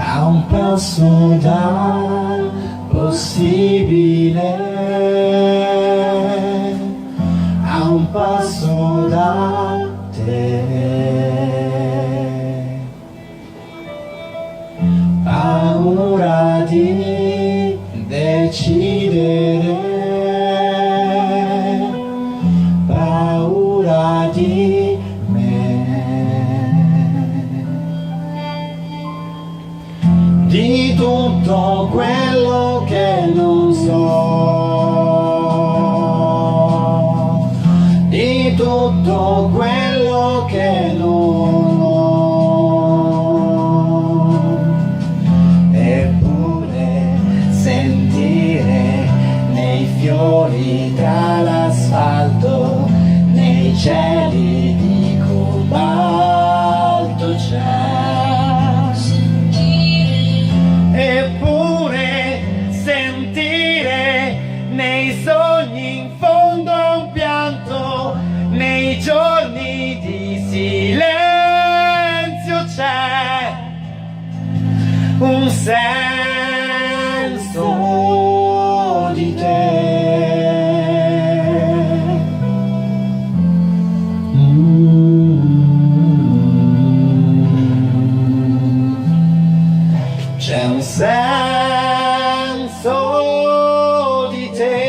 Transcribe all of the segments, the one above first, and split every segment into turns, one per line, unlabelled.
A un passo dal possibile, a un passo da te, paura di decidere, paura di di tutto quello che non so, di tutto quello che non ho, eppure sentire nei fiori tra l'asfalto, nei cieli di cobalto c'è. Eppure sentire nei sogni in fondo un pianto, nei giorni di silenzio c'è un senso di te. C'è un senso di te.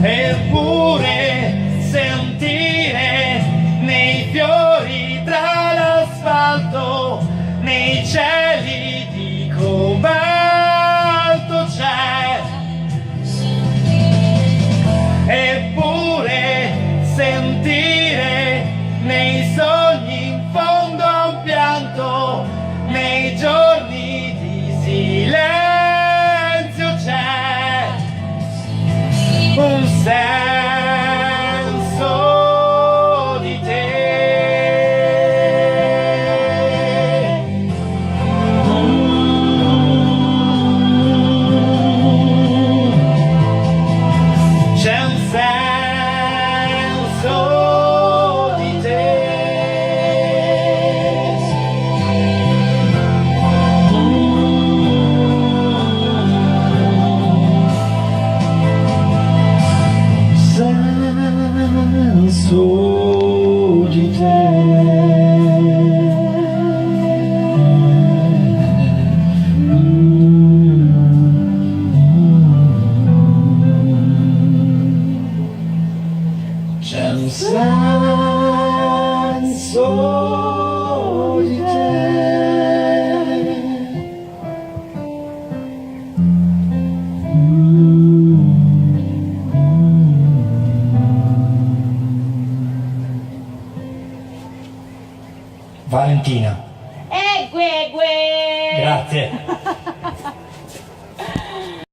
Eppure sentire nei fiori tra l'asfalto, nei cieli di cobalto c'è. Eppure sentire nei sogni in fondo un pianto, nei giorni di silenzio c'è un senso di te. C'è un senso di te. Senso di te. C'è un senso di te. Valentina.
Gue.
Grazie.